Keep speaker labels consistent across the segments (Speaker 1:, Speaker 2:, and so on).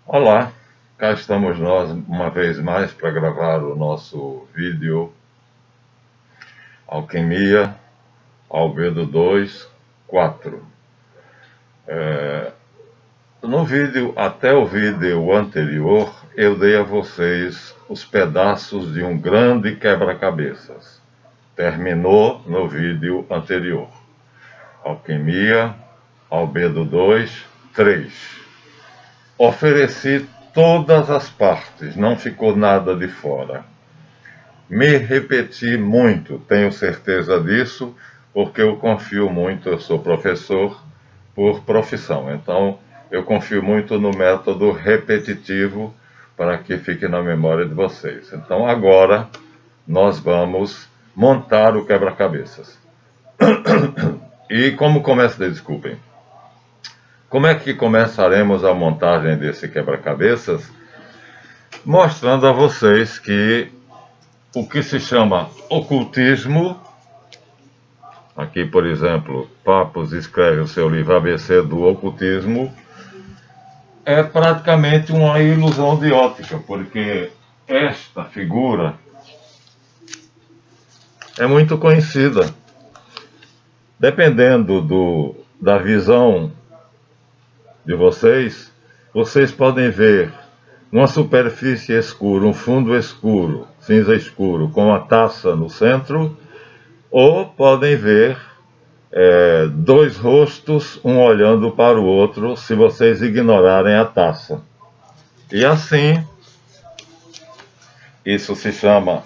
Speaker 1: Olá, cá estamos nós uma vez mais para gravar o nosso vídeo Alquimia, Albedo 2, 4. No vídeo, até o vídeo anterior, eu dei a vocês os pedaços de um grande quebra-cabeças. Terminou no vídeo anterior. Alquimia, Albedo 2, 3. Ofereci todas as partes, não ficou nada de fora. Me repeti muito, tenho certeza disso, porque eu confio muito, eu sou professor por profissão, então eu confio muito no método repetitivo para que fique na memória de vocês. Então agora nós vamos montar o quebra-cabeças. E como começa, desculpem, como é que começaremos a montagem desse quebra-cabeças? Mostrando a vocês que o que se chama ocultismo, aqui por exemplo, Papos escreve o seu livro ABC do Ocultismo, é praticamente uma ilusão de ótica, porque esta figura é muito conhecida. Dependendo da visão de vocês, vocês podem ver uma superfície escura, um fundo escuro, cinza escuro, com a taça no centro, ou podem ver dois rostos, um olhando para o outro, se vocês ignorarem a taça. E assim, isso se chama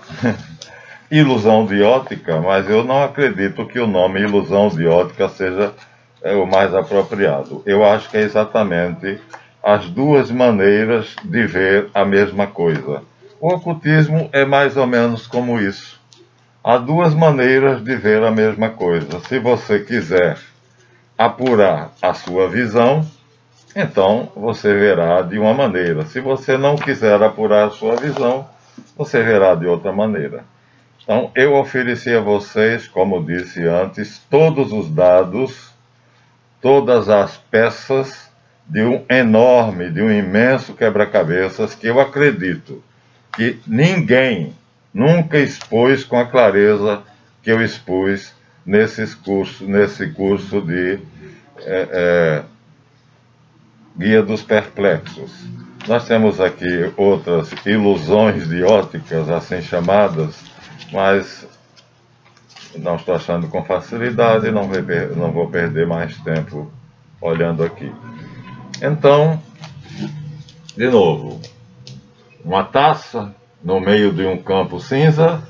Speaker 1: ilusão de ótica, mas eu não acredito que o nome ilusão de ótica seja o mais apropriado. Eu acho que é exatamente as duas maneiras de ver a mesma coisa. O ocultismo é mais ou menos como isso. Há duas maneiras de ver a mesma coisa. Se você quiser apurar a sua visão, então você verá de uma maneira. Se você não quiser apurar a sua visão, você verá de outra maneira. Então, eu ofereci a vocês, como disse antes, todos os dados, todas as peças de um enorme, de um imenso quebra-cabeças que eu acredito que ninguém nunca expôs com a clareza que eu expus nesse curso de Guia dos Perplexos. Nós temos aqui outras ilusões de óticas, assim chamadas, mas não estou achando com facilidade e não vou perder mais tempo olhando aqui. Então, de novo, uma taça no meio de um campo cinza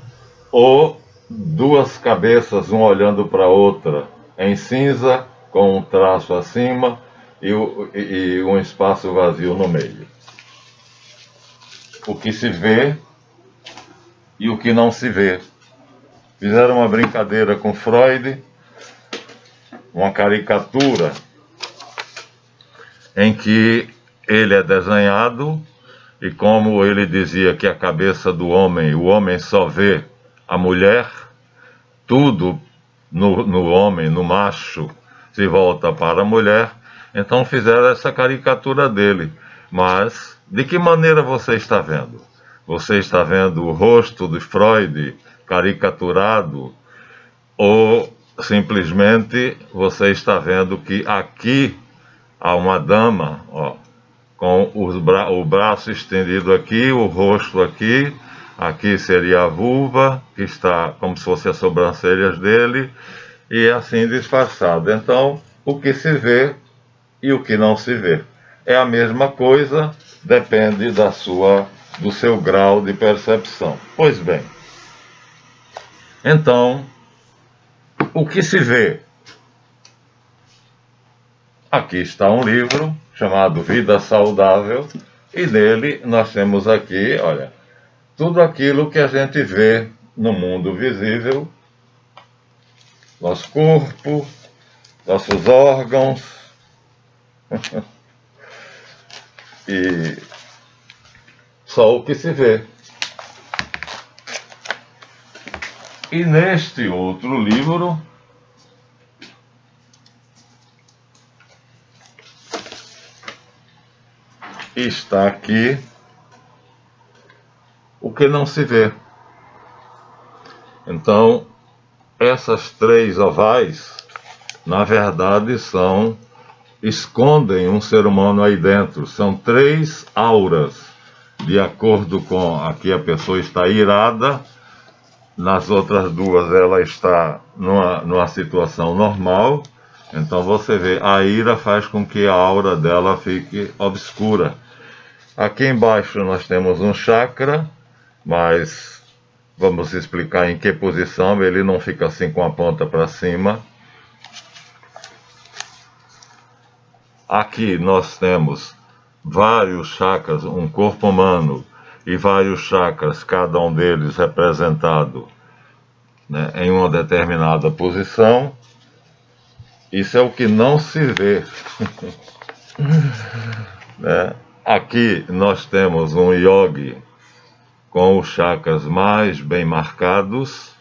Speaker 1: ou duas cabeças, uma olhando para a outra, em cinza, com um traço acima e um espaço vazio no meio. O que se vê e o que não se vê. Fizeram uma brincadeira com Freud, uma caricatura em que ele é desenhado e como ele dizia que a cabeça do homem, o homem só vê a mulher, tudo no homem, no macho, se volta para a mulher, então fizeram essa caricatura dele. Mas de que maneira você está vendo? Você está vendo o rosto de Freud caricaturado ou simplesmente você está vendo que aqui há uma dama, ó, com o braço estendido aqui, o rosto aqui, aqui seria a vulva, que está como se fosse as sobrancelhas dele, e assim disfarçado. Então, o que se vê e o que não se vê é a mesma coisa, depende do seu grau de percepção. Pois bem, então, o que se vê? Aqui está um livro chamado Vida Saudável, e nele nós temos aqui, olha, tudo aquilo que a gente vê no mundo visível, nosso corpo, nossos órgãos, e só o que se vê. E neste outro livro, está aqui o que não se vê. Então, essas três ovais, na verdade, escondem um ser humano aí dentro. São três auras, de acordo com aqui a pessoa está irada, nas outras duas ela está numa situação normal. Então você vê, a ira faz com que a aura dela fique obscura. Aqui embaixo nós temos um chakra, mas vamos explicar em que posição. Ele não fica assim com a ponta para cima. Aqui nós temos vários chakras, um corpo humano e vários chakras, cada um deles representado, né, em uma determinada posição. Isso é o que não se vê. Né? Aqui nós temos um yogi com os chakras mais bem marcados.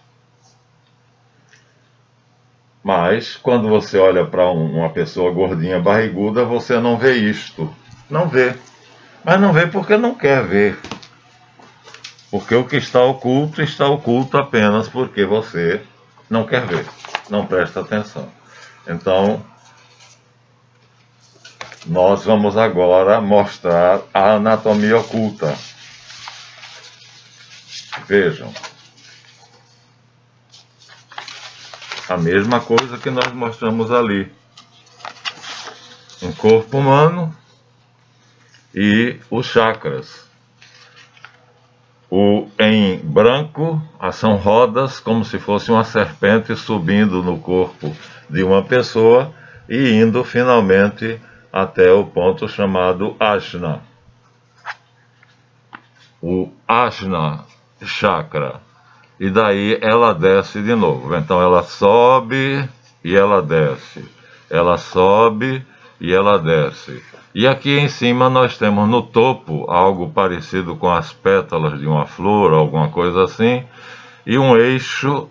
Speaker 1: Mas quando você olha para uma pessoa gordinha, barriguda, você não vê isto. Não vê. Mas não vê porque não quer ver. Porque o que está oculto apenas porque você não quer ver. Não presta atenção. Então, nós vamos agora mostrar a anatomia oculta. Vejam. A mesma coisa que nós mostramos ali. Um corpo humano e os chakras. Em branco, são rodas como se fosse uma serpente subindo no corpo de uma pessoa e indo finalmente até o ponto chamado Ajna. O Ajna chakra. E daí ela desce de novo. Então ela sobe e ela desce. Ela sobe e ela desce. E aqui em cima nós temos no topo algo parecido com as pétalas de uma flor, alguma coisa assim, e um eixo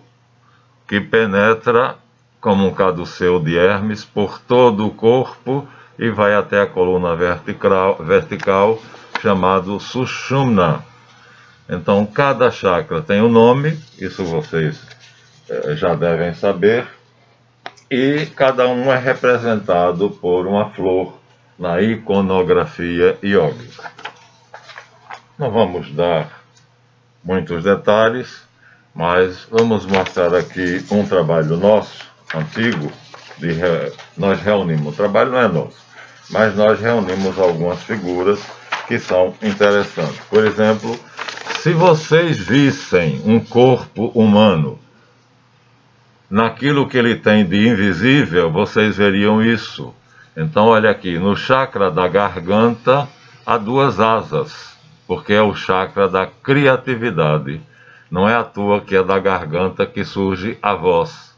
Speaker 1: que penetra como um caduceu de Hermes por todo o corpo e vai até a coluna vertical chamado Sushumna. Então cada chakra tem um nome, isso vocês já devem saber, e cada um é representado por uma flor na iconografia iógica. Não vamos dar muitos detalhes, mas vamos mostrar aqui um trabalho nosso, antigo, nós reunimos, o trabalho não é nosso, mas nós reunimos algumas figuras que são interessantes. Por exemplo, se vocês vissem um corpo humano, naquilo que ele tem de invisível, vocês veriam isso. Então, olha aqui, no chakra da garganta há duas asas, porque é o chakra da criatividade. Não é à toa que é da garganta que surge a voz,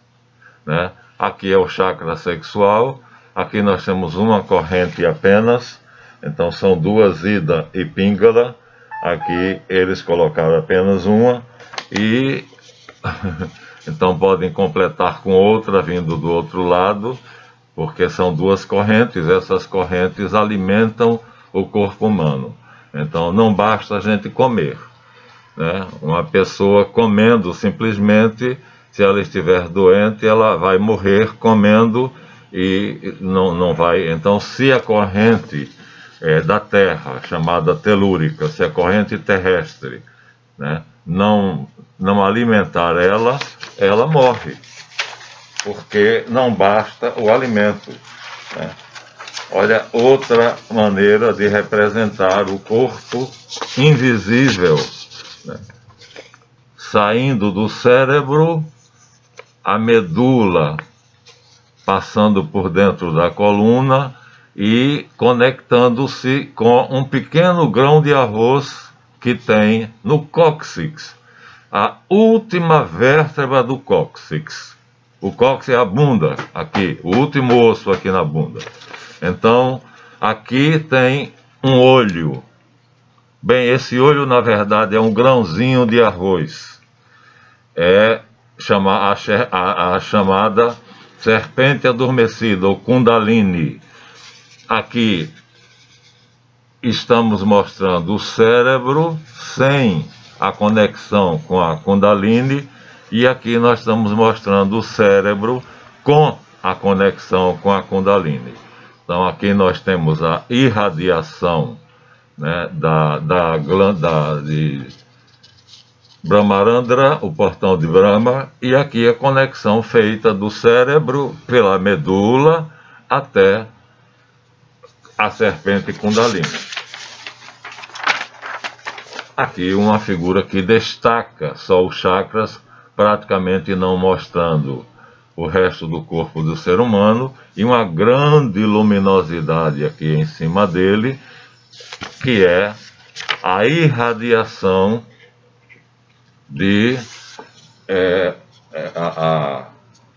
Speaker 1: né? Aqui é o chakra sexual, aqui nós temos uma corrente apenas, então são duas, Ida e Pingala. Aqui eles colocaram apenas uma e então podem completar com outra vindo do outro lado, porque são duas correntes, essas correntes alimentam o corpo humano. Então não basta a gente comer, né? Uma pessoa comendo simplesmente, se ela estiver doente, ela vai morrer comendo e não vai. Então, se a corrente da Terra, chamada telúrica, se a corrente terrestre, né, não alimentar ela morre, porque não basta o alimento, né? Olha, outra maneira de representar o corpo invisível, né? Saindo do cérebro, a medula, passando por dentro da coluna e conectando-se com um pequeno grão de arroz que tem no cóccix, a última vértebra do cóccix. O cóccix é a bunda, aqui, o último osso aqui na bunda. Então, aqui tem um olho. Bem, esse olho, na verdade, é um grãozinho de arroz. É a chamada serpente adormecida, ou Kundalini. Aqui estamos mostrando o cérebro sem a conexão com a Kundalini, e aqui nós estamos mostrando o cérebro com a conexão com a Kundalini. Então aqui nós temos a irradiação, né, da glândula de Brahmarandra, o portão de Brahma, e aqui a conexão feita do cérebro pela medula até a serpente Kundalini. Aqui uma figura que destaca só os chakras, praticamente não mostrando o resto do corpo do ser humano, e uma grande luminosidade aqui em cima dele, que é a irradiação de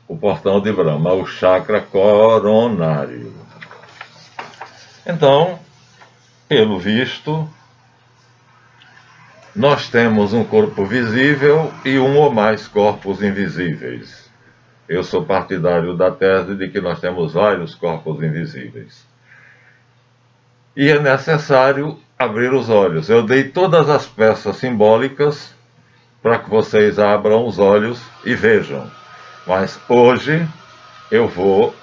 Speaker 1: o portão de Brahma, o chakra coronário. Então, pelo visto, nós temos um corpo visível e um ou mais corpos invisíveis. Eu sou partidário da tese de que nós temos vários corpos invisíveis. E é necessário abrir os olhos. Eu dei todas as peças simbólicas para que vocês abram os olhos e vejam. Mas hoje eu vou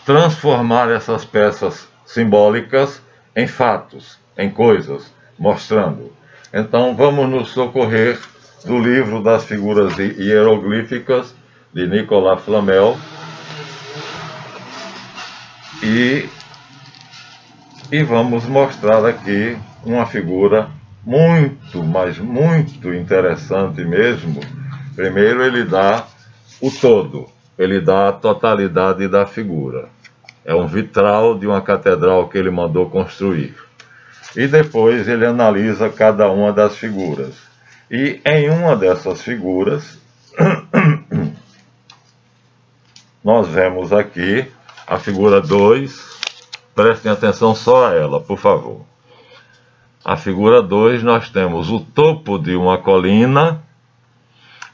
Speaker 1: transformar essas peças simbólicas em fatos, em coisas, mostrando. Então vamos nos socorrer do livro das figuras hieroglíficas de Nicolas Flamel e vamos mostrar aqui uma figura muito, mas muito interessante mesmo. Primeiro ele dá o todo, ele dá a totalidade da figura. É um vitral de uma catedral que ele mandou construir. E depois ele analisa cada uma das figuras. E em uma dessas figuras, nós vemos aqui a figura 2, prestem atenção só a ela, por favor. A figura 2, nós temos o topo de uma colina,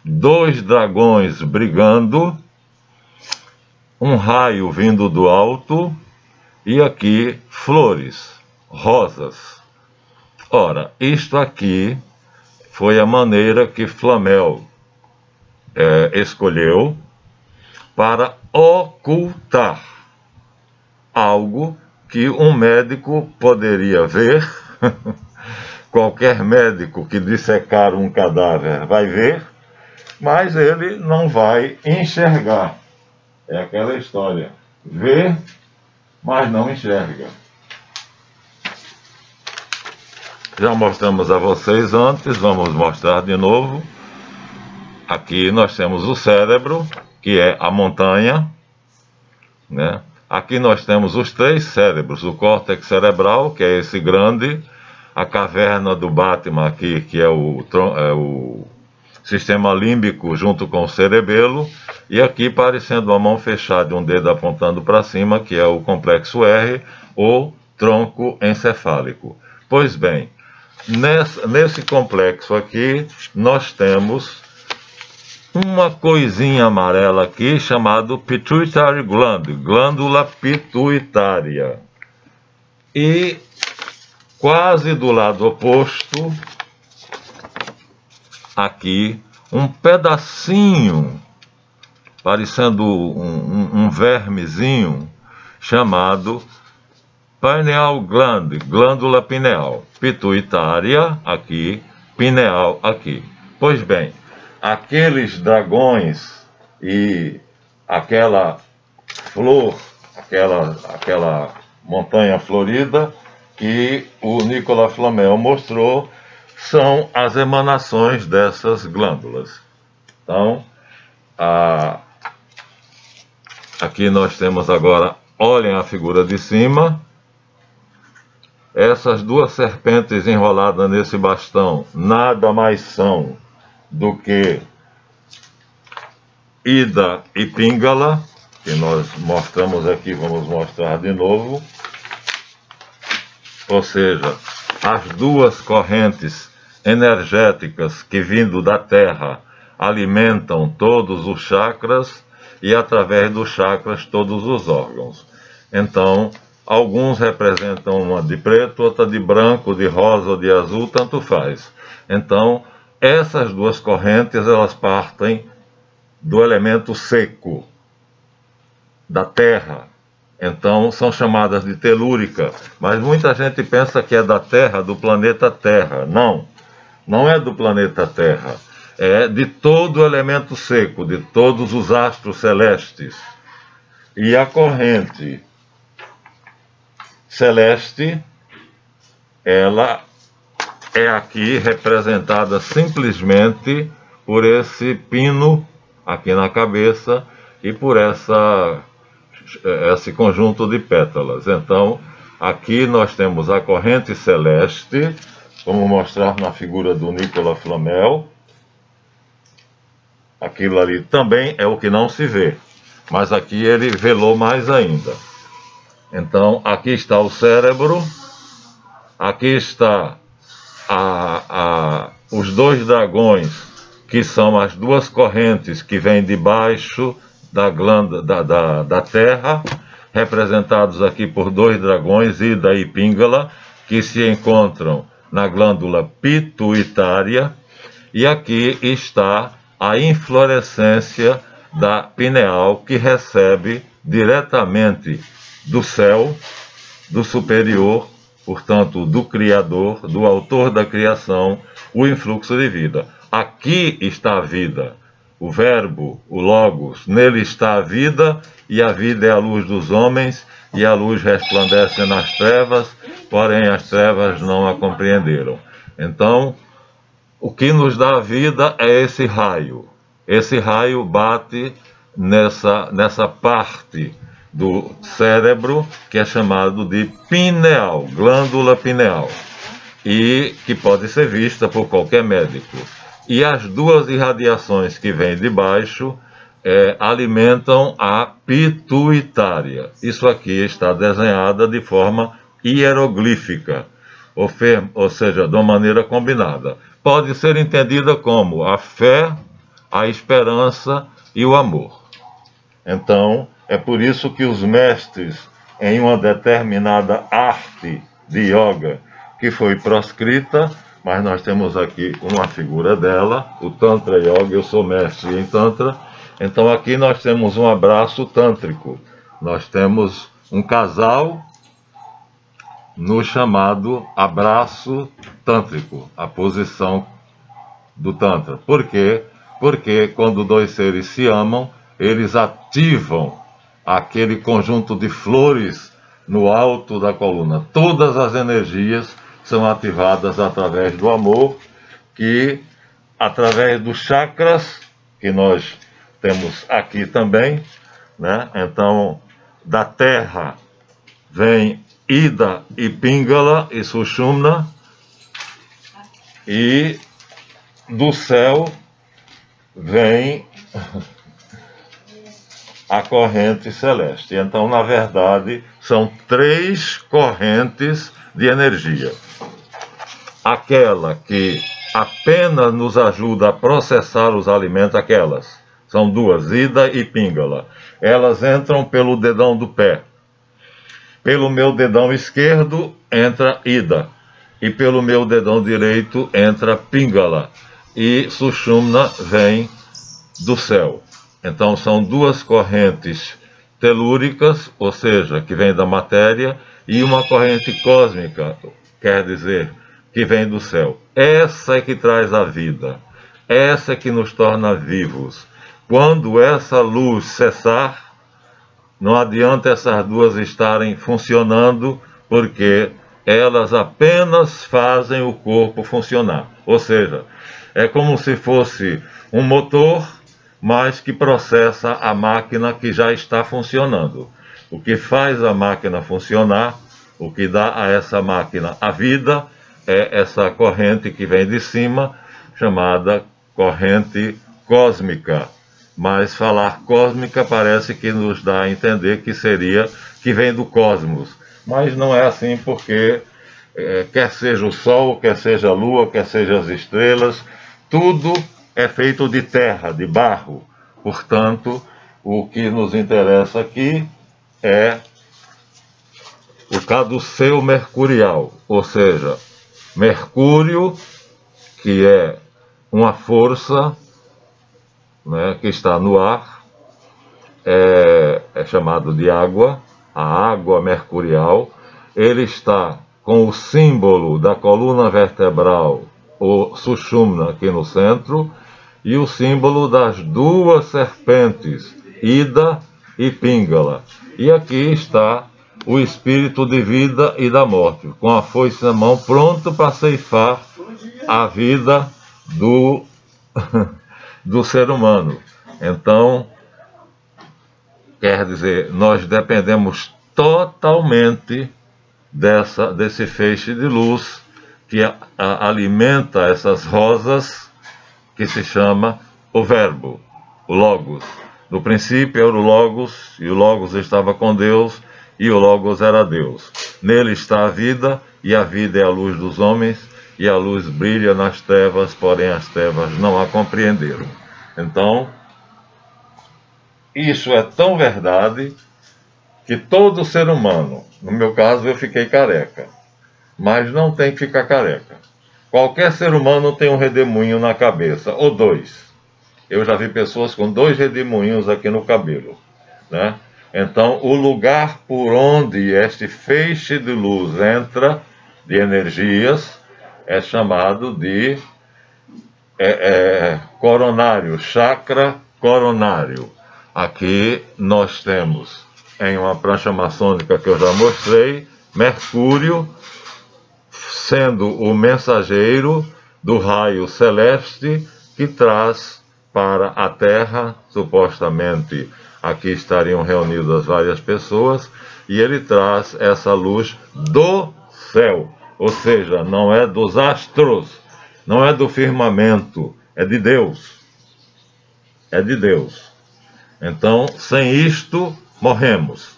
Speaker 1: 2 dragões brigando, um raio vindo do alto, e aqui flores, rosas. Ora, isto aqui foi a maneira que Flamel escolheu para ocultar algo que um médico poderia ver. Qualquer médico que dissecar um cadáver vai ver, mas ele não vai enxergar. É aquela história, vê, mas não enxerga. Já mostramos a vocês antes, vamos mostrar de novo. Aqui nós temos o cérebro, que é a montanha, né? Aqui nós temos os 3 cérebros, o córtex cerebral, que é esse grande, a caverna do Batman aqui, que é o sistema límbico junto com o cerebelo, e aqui parecendo uma mão fechada e um dedo apontando para cima, que é o complexo R, ou tronco encefálico. Pois bem, nesse complexo aqui, nós temos uma coisinha amarela aqui, chamado pituitary gland, glândula pituitária. E quase do lado oposto, aqui, um pedacinho, parecendo um vermezinho, chamado pineal gland, glândula pineal. Pituitária aqui, pineal aqui. Pois bem, aqueles dragões e aquela flor, aquela montanha florida que o Nicolas Flamel mostrou, são as emanações dessas glândulas. Então, aqui nós temos agora, olhem a figura de cima, essas 2 serpentes enroladas nesse bastão nada mais são do que Ida e Pingala, que nós mostramos aqui, vamos mostrar de novo. Ou seja, as 2 correntes energéticas que vindo da Terra alimentam todos os chakras e através dos chakras todos os órgãos. Então, Alguns representam uma de preto, outra de branco, de rosa ou de azul, tanto faz. Então, essas duas correntes, elas partem do elemento seco, da terra. Então, são chamadas de telúrica. Mas muita gente pensa que é da Terra, do planeta Terra. Não, não é do planeta Terra. É de todo o elemento seco, de todos os astros celestes. E a corrente celeste, ela é aqui representada simplesmente por esse pino aqui na cabeça e por esse conjunto de pétalas. Então, aqui nós temos a corrente celeste, vamos mostrar na figura do Nicolas Flamel. Aquilo ali também é o que não se vê, mas aqui ele velou mais ainda. Então, aqui está o cérebro, aqui está os dois dragões, que são as duas correntes que vêm debaixo da glândula da terra, representados aqui por dois dragões, Ida e Pingala, que se encontram na glândula pituitária, e aqui está a inflorescência da pineal, que recebe diretamente do céu, do superior, portanto, do Criador, do autor da criação, o influxo de vida. Aqui está a vida, o verbo, o logos, nele está a vida, e a vida é a luz dos homens, e a luz resplandece nas trevas, porém as trevas não a compreenderam. Então, o que nos dá a vida é esse raio. Esse raio bate nessa parte do cérebro, que é chamado de pineal, glândula pineal, e que pode ser vista por qualquer médico. E as duas irradiações que vêm de baixo alimentam a pituitária. Isso aqui está desenhada de forma hieroglífica, ou seja, de uma maneira combinada. Pode ser entendida como a fé, a esperança e o amor. Então, é por isso que os mestres, em uma determinada arte de yoga que foi proscrita, mas nós temos aqui uma figura dela, o Tantra Yoga, eu sou mestre em Tantra, então aqui nós temos um abraço tântrico, nós temos um casal no chamado abraço tântrico, a posição do Tantra. Por quê? Porque quando dois seres se amam, eles ativam aquele conjunto de flores no alto da coluna. Todas as energias são ativadas através do amor, que através dos chakras, que nós temos aqui também, né? Então, da terra vem Ida e Pingala e Sushumna, e do céu vem a corrente celeste. Então, na verdade, são três correntes de energia. Aquela que apenas nos ajuda a processar os alimentos, aquelas são duas, Ida e Pingala. Elas entram pelo dedão do pé. Pelo meu dedão esquerdo entra Ida, e pelo meu dedão direito entra Pingala, e Sushumna vem do céu. Então são duas correntes telúricas, ou seja, que vem da matéria, e uma corrente cósmica, quer dizer, que vem do céu. Essa é que traz a vida, essa é que nos torna vivos. Quando essa luz cessar, não adianta essas duas estarem funcionando, porque elas apenas fazem o corpo funcionar. Ou seja, é como se fosse um motor, mas que processa a máquina que já está funcionando. O que faz a máquina funcionar, o que dá a essa máquina a vida, é essa corrente que vem de cima, chamada corrente cósmica. Mas falar cósmica parece que nos dá a entender que seria que vem do cosmos. Mas não é assim, porque quer seja o Sol, quer seja a Lua, quer seja as estrelas, tudo é feito de terra, de barro. Portanto, o que nos interessa aqui é o caduceu mercurial, ou seja, Mercúrio, que é uma força, né, que está no ar, é chamado de água, a água mercurial. Ele está com o símbolo da coluna vertebral, o Sushumna, aqui no centro, e o símbolo das duas serpentes, Ida e Pingala. E aqui está o espírito de vida e da morte, com a foice na mão, pronto para ceifar a vida do ser humano. Então, quer dizer, nós dependemos totalmente desse feixe de luz que alimenta essas rosas, que se chama o Verbo, o Logos. No princípio era o Logos, e o Logos estava com Deus, e o Logos era Deus. Nele está a vida, e a vida é a luz dos homens, e a luz brilha nas trevas, porém as trevas não a compreenderam. Então, isso é tão verdade que todo ser humano, no meu caso eu fiquei careca, mas não tem que ficar careca. Qualquer ser humano tem um redemoinho na cabeça, ou dois. Eu já vi pessoas com 2 redemoinhos aqui no cabelo, né? Então, o lugar por onde este feixe de luz entra, de energias, é chamado de coronário, chakra coronário. Aqui nós temos, em uma prancha maçônica que eu já mostrei, Mercúrio sendo o mensageiro do raio celeste que traz para a Terra, supostamente aqui estariam reunidas várias pessoas, e ele traz essa luz do céu, ou seja, não é dos astros, não é do firmamento, é de Deus. É de Deus. Então, sem isto, morremos.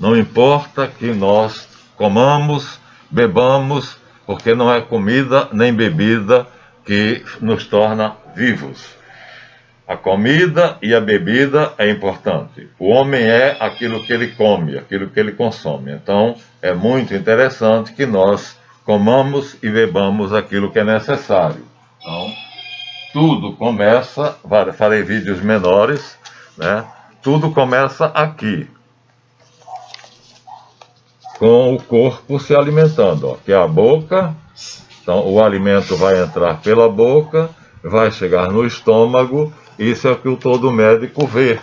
Speaker 1: Não importa que nós comamos, bebamos, porque não é comida nem bebida que nos torna vivos. A comida e a bebida é importante. O homem é aquilo que ele come, aquilo que ele consome. Então, é muito interessante que nós comamos e bebamos aquilo que é necessário. Então, tudo começa, farei vídeos menores, né? Tudo começa aqui, com o corpo se alimentando, ó, que é a boca. Então, o alimento vai entrar pela boca, vai chegar no estômago. Isso é o que o todo médico vê.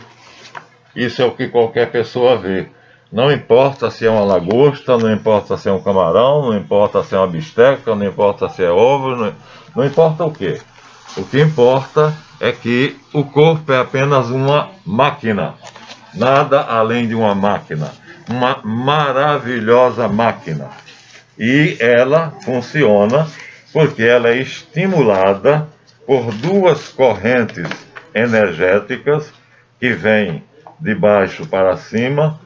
Speaker 1: Isso é o que qualquer pessoa vê. Não importa se é uma lagosta, não importa se é um camarão, não importa se é uma bisteca, não importa se é ovo, não importa o quê. O que importa é que o corpo é apenas uma máquina. Nada além de uma máquina. Uma maravilhosa máquina. E ela funciona porque ela é estimulada por 2 correntes energéticas que vêm de baixo para cima.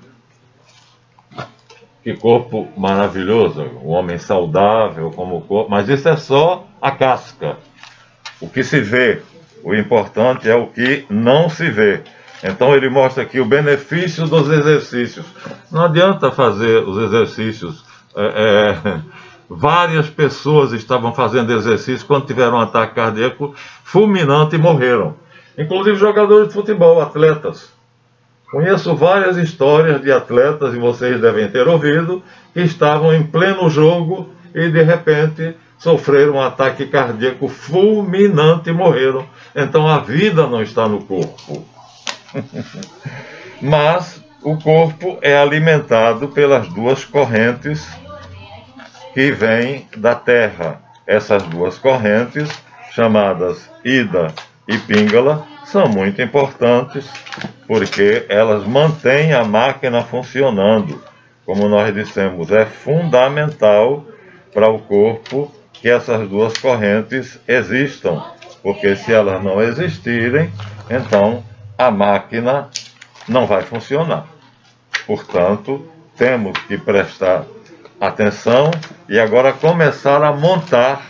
Speaker 1: Que corpo maravilhoso, o homem saudável como corpo, mas isso é só a casca. O que se vê, o importante é o que não se vê. Então ele mostra aqui o benefício dos exercícios. Não adianta fazer os exercícios. Várias pessoas estavam fazendo exercício quando tiveram um ataque cardíaco fulminante e morreram. Inclusive jogadores de futebol, atletas. Conheço várias histórias de atletas, e vocês devem ter ouvido, que estavam em pleno jogo e de repente sofreram um ataque cardíaco fulminante e morreram. Então a vida não está no corpo. Mas o corpo é alimentado pelas 2 correntes que vêm da Terra. Essas 2 correntes, chamadas Ida e Pingala, são muito importantes porque elas mantêm a máquina funcionando. Como nós dissemos, é fundamental para o corpo que essas 2 correntes existam, porque se elas não existirem, então a máquina não vai funcionar. Portanto, temos que prestar atenção e agora começar a montar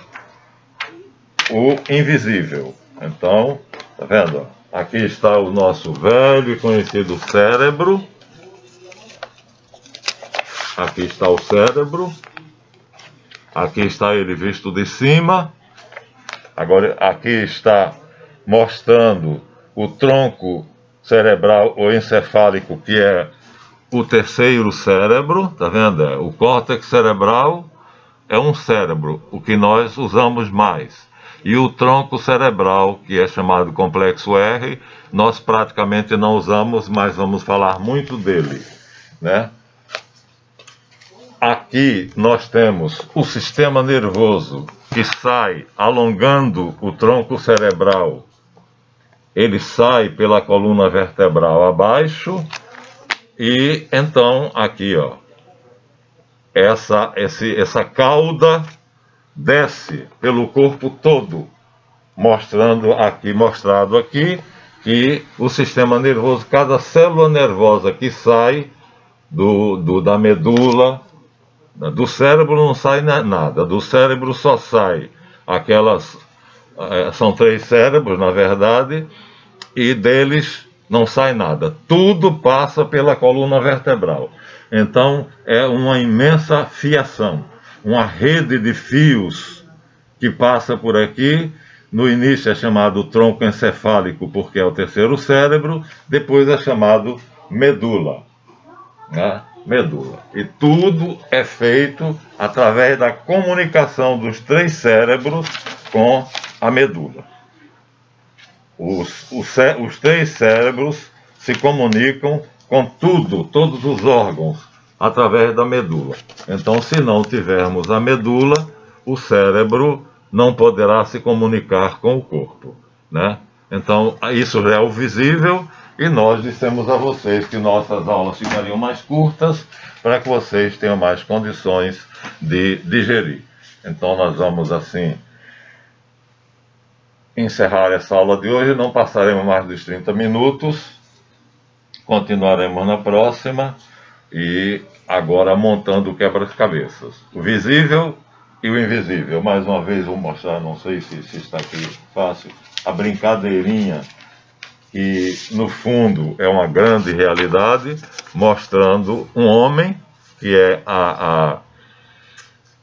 Speaker 1: o invisível. Então, tá vendo? Aqui está o nosso velho e conhecido cérebro. Aqui está o cérebro. Aqui está ele visto de cima. Agora aqui está mostrando o tronco cerebral ou encefálico, que é o terceiro cérebro, tá vendo? O córtex cerebral é um cérebro, o que nós usamos mais. E o tronco cerebral, que é chamado complexo R, nós praticamente não usamos, mas vamos falar muito dele, né? Aqui nós temos o sistema nervoso que sai alongando o tronco cerebral. Ele sai pela coluna vertebral abaixo e então aqui, ó, essa cauda desce pelo corpo todo, mostrado aqui que o sistema nervoso, cada célula nervosa que sai da medula, do cérebro não sai nada, do cérebro só sai são 3 cérebros na verdade, e deles não sai nada, tudo passa pela coluna vertebral. Então é uma imensa fiação, uma rede de fios que passa por aqui. No início é chamado tronco encefálico porque é o terceiro cérebro, depois é chamado medula, né? Medula. E tudo é feito através da comunicação dos 3 cérebros com a medula. Os 3 cérebros se comunicam com todos os órgãos, através da medula. Então, se não tivermos a medula, o cérebro não poderá se comunicar com o corpo, né? Então, isso já é o visível, e nós dissemos a vocês que nossas aulas ficariam mais curtas para que vocês tenham mais condições de digerir. Então, nós vamos, assim, encerrar essa aula de hoje. Não passaremos mais dos 30 minutos. Continuaremos na próxima. E agora montando o quebra-cabeças. O visível e o invisível. Mais uma vez vou mostrar, não sei se está aqui fácil, a brincadeirinha, que no fundo é uma grande realidade, mostrando um homem, que é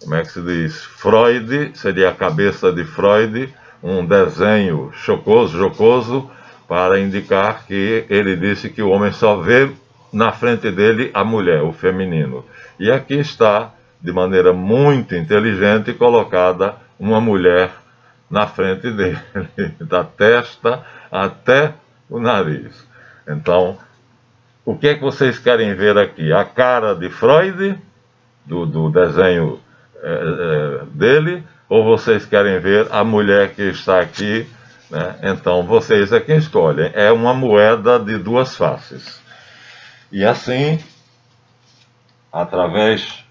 Speaker 1: como é que se diz? Freud, seria a cabeça de Freud, um desenho jocoso, para indicar que ele disse que o homem só vê na frente dele a mulher, o feminino. E aqui está, de maneira muito inteligente, colocada uma mulher na frente dele, da testa até o nariz. Então, o que é que vocês querem ver aqui? A cara de Freud, do desenho dele, ou vocês querem ver a mulher que está aqui, né? Então, vocês é quem escolhem. É uma moeda de 2 faces. E assim, através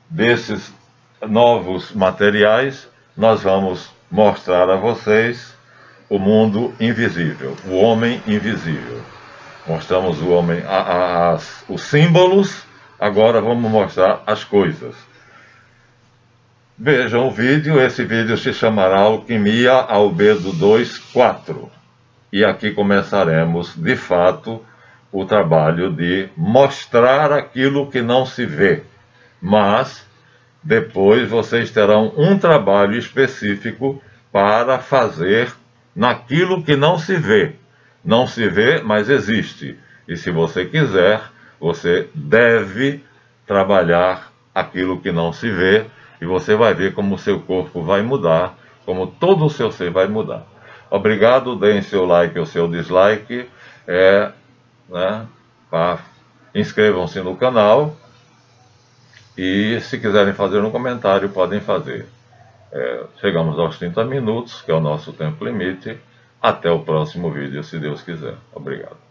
Speaker 1: desses novos materiais, nós vamos mostrar a vocês o mundo invisível, o homem invisível. Mostramos o homem, os símbolos, agora vamos mostrar as coisas. Vejam o vídeo, esse vídeo se chamará Alquimia Albedo 2.4. E aqui começaremos, de fato, o trabalho de mostrar aquilo que não se vê. Mas, depois vocês terão um trabalho específico para fazer naquilo que não se vê. Não se vê, mas existe. E se você quiser, você deve trabalhar aquilo que não se vê, e você vai ver como o seu corpo vai mudar, como todo o seu ser vai mudar. Obrigado, deem seu like ou seu dislike, inscrevam-se no canal, e se quiserem fazer um comentário, podem fazer. Chegamos aos 30 minutos, que é o nosso tempo limite. Até o próximo vídeo, se Deus quiser. Obrigado.